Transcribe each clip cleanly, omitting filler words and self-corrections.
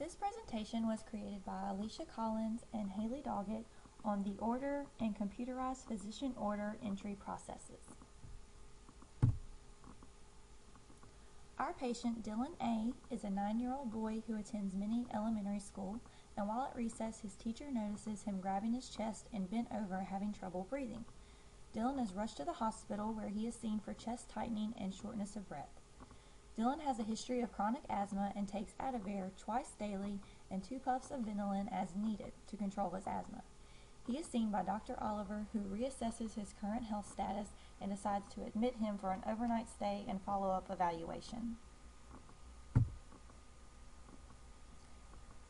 This presentation was created by Alicia Collins and Haley Doggett on the order and computerized physician order entry processes. Our patient, Dylan A., is a 9-year-old boy who attends Mini Elementary School, and while at recess, his teacher notices him grabbing his chest and bent over, having trouble breathing. Dylan is rushed to the hospital where he is seen for chest tightening and shortness of breath. Dylan has a history of chronic asthma and takes Adavir twice daily and 2 puffs of Ventolin as needed to control his asthma. He is seen by Dr. Oliver, who reassesses his current health status and decides to admit him for an overnight stay and follow-up evaluation.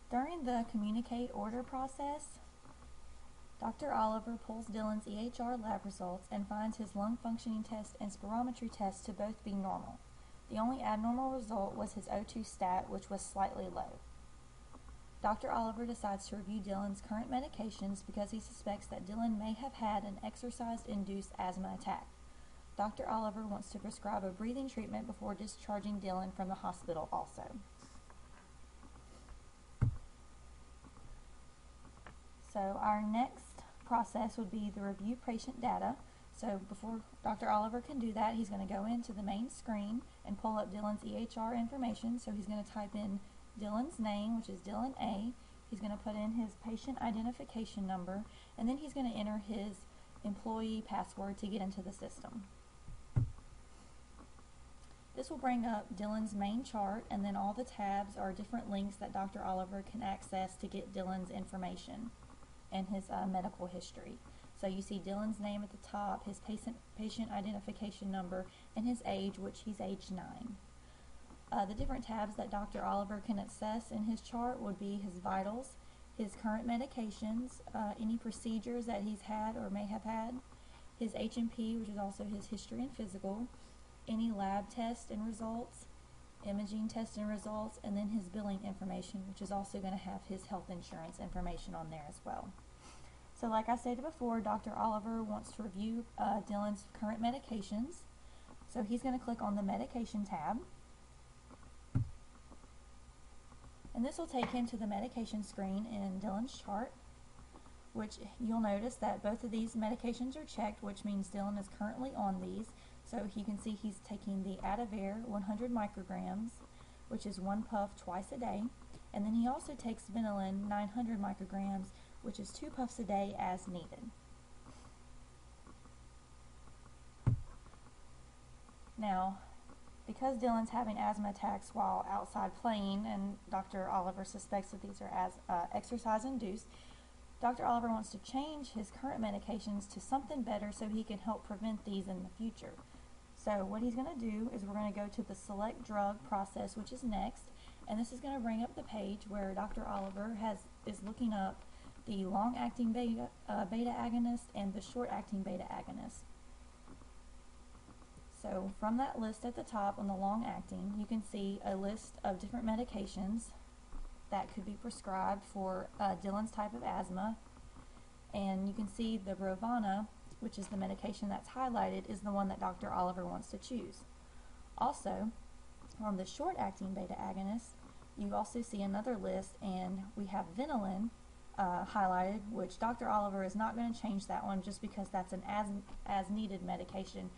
During the communicate order process, Dr. Oliver pulls Dylan's EHR lab results and finds his lung functioning test and spirometry test to both be normal. The only abnormal result was his O2 stat, which was slightly low. Dr. Oliver decides to review Dylan's current medications because he suspects that Dylan may have had an exercise-induced asthma attack. Dr. Oliver wants to prescribe a breathing treatment before discharging Dylan from the hospital also. So our next process would be the review patient data. So before Dr. Oliver can do that, he's going to go into the main screen and pull up Dylan's EHR information. So he's going to type in Dylan's name, which is Dylan A. He's going to put in his patient identification number, and then he's going to enter his employee password to get into the system. This will bring up Dylan's main chart, and then all the tabs are different links that Dr. Oliver can access to get Dylan's information and his medical history. So you see Dylan's name at the top, his patient identification number, and his age, which he's age 9. The different tabs that Dr. Oliver can access in his chart would be his vitals, his current medications, any procedures that he's had or may have had, his H&P, which is also his history and physical, any lab tests and results, imaging tests and results, and then his billing information, which is also going to have his health insurance information on there as well. So like I stated before, Dr. Oliver wants to review Dylan's current medications. So he's going to click on the medication tab. And this will take him to the medication screen in Dylan's chart, which you'll notice that both of these medications are checked, which means Dylan is currently on these. So you can see he's taking the Adavir 100 micrograms, which is 1 puff twice a day. And then he also takes Ventolin 900 micrograms, which is 2 puffs a day as needed. Now, because Dylan's having asthma attacks while outside playing, and Dr. Oliver suspects that these are exercise-induced, Dr. Oliver wants to change his current medications to something better so he can help prevent these in the future. So what he's going to do is we're going to go to the select drug process, which is next, and this is going to bring up the page where Dr. Oliver is looking up the long-acting beta agonist and the short-acting beta agonist. So from that list at the top on the long-acting, you can see a list of different medications that could be prescribed for Dylan's type of asthma. And you can see the Brovana, which is the medication that's highlighted, is the one that Dr. Oliver wants to choose. Also, on the short-acting beta agonist, you also see another list, and we have Ventolin highlighted, which Dr. Oliver is not going to change that one just because that's an as-needed medication.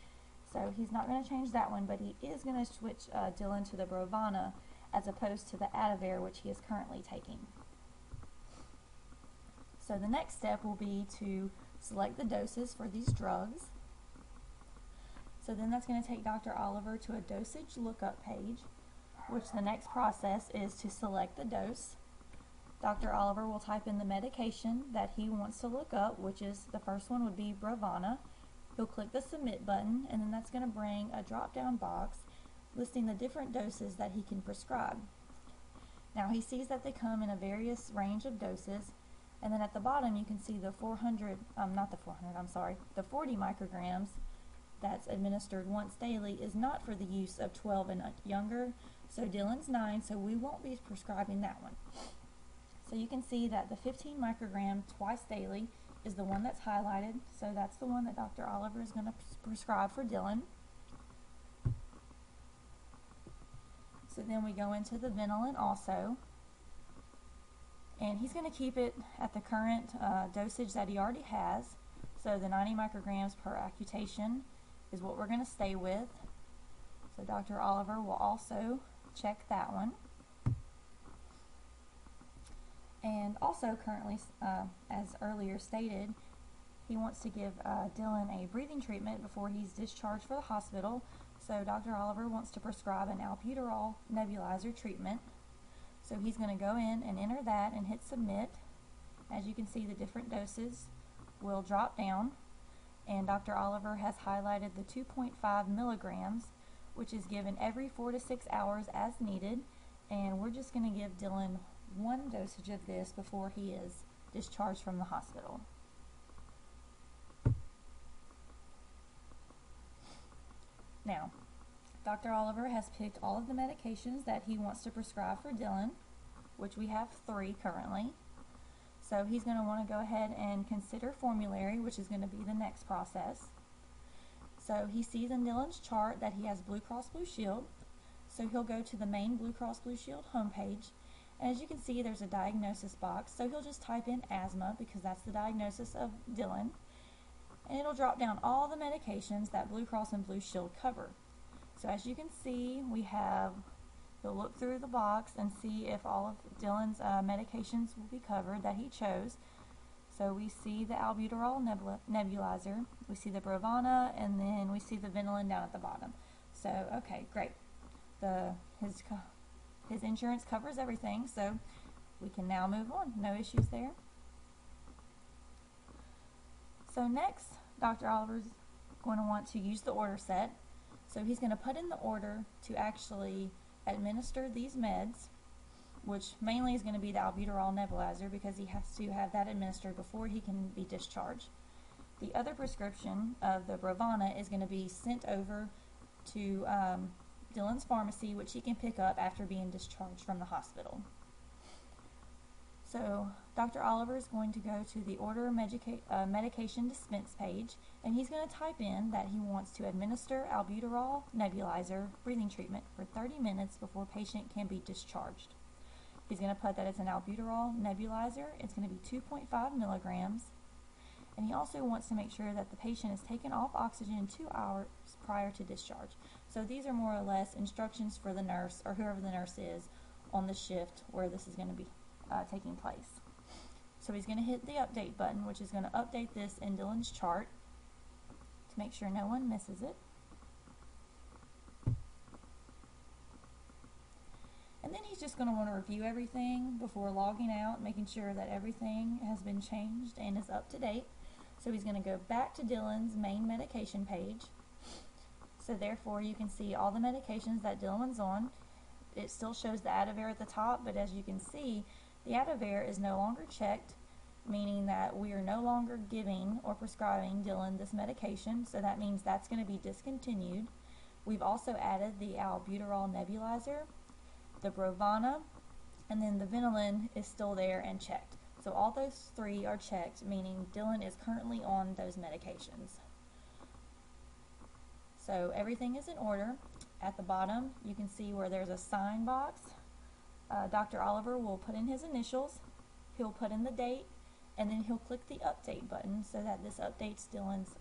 So he's not going to change that one, but he is going to switch Dylan to the Brovana as opposed to the Adavir, which he is currently taking. So the next step will be to select the doses for these drugs. So then that's going to take Dr. Oliver to a dosage lookup page, which the next process is to select the dose. Dr. Oliver will type in the medication that he wants to look up, which is the first one would be Brovana. He'll click the submit button, and then that's going to bring a drop-down box listing the different doses that he can prescribe. Now he sees that they come in a various range of doses, and then at the bottom you can see the 40 micrograms that's administered once daily is not for the use of 12 and younger. So Dylan's 9, so we won't be prescribing that one. So you can see that the 15 microgram twice daily is the one that's highlighted, so that's the one that Dr. Oliver is going to prescribe for Dylan. So then we go into the Ventolin also, And he's going to keep it at the current dosage that he already has. So the 90 micrograms per accutation is what we're going to stay with. So Dr. Oliver will also check that one. And also currently, as earlier stated, he wants to give Dylan a breathing treatment before he's discharged for the hospital. So Dr. Oliver wants to prescribe an albuterol nebulizer treatment. So he's going to go in and enter that and hit submit. As you can see, the different doses will drop down. And Dr. Oliver has highlighted the 2.5 milligrams, which is given every 4 to 6 hours as needed. And we're just going to give Dylan one dosage of this before he is discharged from the hospital. Now, Dr. Oliver has picked all of the medications that he wants to prescribe for Dylan, which we have 3 currently. So he's going to want to go ahead and consider formulary, which is going to be the next process. So he sees in Dylan's chart that he has Blue Cross Blue Shield. So he'll go to the main Blue Cross Blue Shield homepage. And as you can see, there's a diagnosis box. So he'll just type in asthma because that's the diagnosis of Dylan. And it'll drop down all the medications that Blue Cross and Blue Shield cover. So as you can see, he'll look through the box and see if all of Dylan's medications will be covered that he chose. So we see the albuterol nebulizer, we see the Brovana, and then we see the Ventolin down at the bottom. So, okay, great. His insurance covers everything, so we can now move on. No issues there. So next, Dr. Oliver's going to want to use the order set. So he's going to put in the order to actually administer these meds, which mainly is going to be the albuterol nebulizer because he has to have that administered before he can be discharged. The other prescription of the Brovana is going to be sent over to Dylan's pharmacy, which he can pick up after being discharged from the hospital. So Dr. Oliver is going to go to the order medication dispense page, and he's going to type in that he wants to administer albuterol nebulizer breathing treatment for 30 minutes before patient can be discharged. He's going to put that it's an albuterol nebulizer. It's going to be 2.5 milligrams. And he also wants to make sure that the patient is taken off oxygen 2 hours prior to discharge. So these are more or less instructions for the nurse or whoever the nurse is on the shift where this is going to be taking place. So he's going to hit the update button, which is going to update this in Dylan's chart to make sure no one misses it. And then he's just going to want to review everything before logging out, making sure that everything has been changed and is up to date. So he's going to go back to Dylan's main medication page. So therefore you can see all the medications that Dylan's on. It still shows the Adavir at the top, but as you can see, the Adavir is no longer checked, meaning that we are no longer giving or prescribing Dylan this medication, so that means that's going to be discontinued. We've also added the albuterol nebulizer, the Brovana, and then the Ventolin is still there and checked. So all those 3 are checked, meaning Dylan is currently on those medications. So everything is in order. At the bottom, you can see where there's a sign box. Dr. Oliver will put in his initials, he'll put in the date, and then he'll click the update button so that this updates Dylan's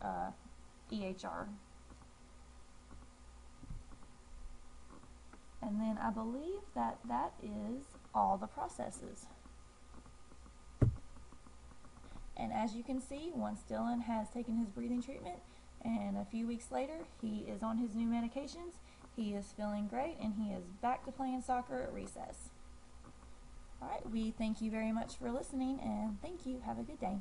EHR. And then I believe that that is all the processes. And as you can see, once Dylan has taken his breathing treatment and a few weeks later he is on his new medications, he is feeling great and he is back to playing soccer at recess. Alright, we thank you very much for listening, and thank you. Have a good day.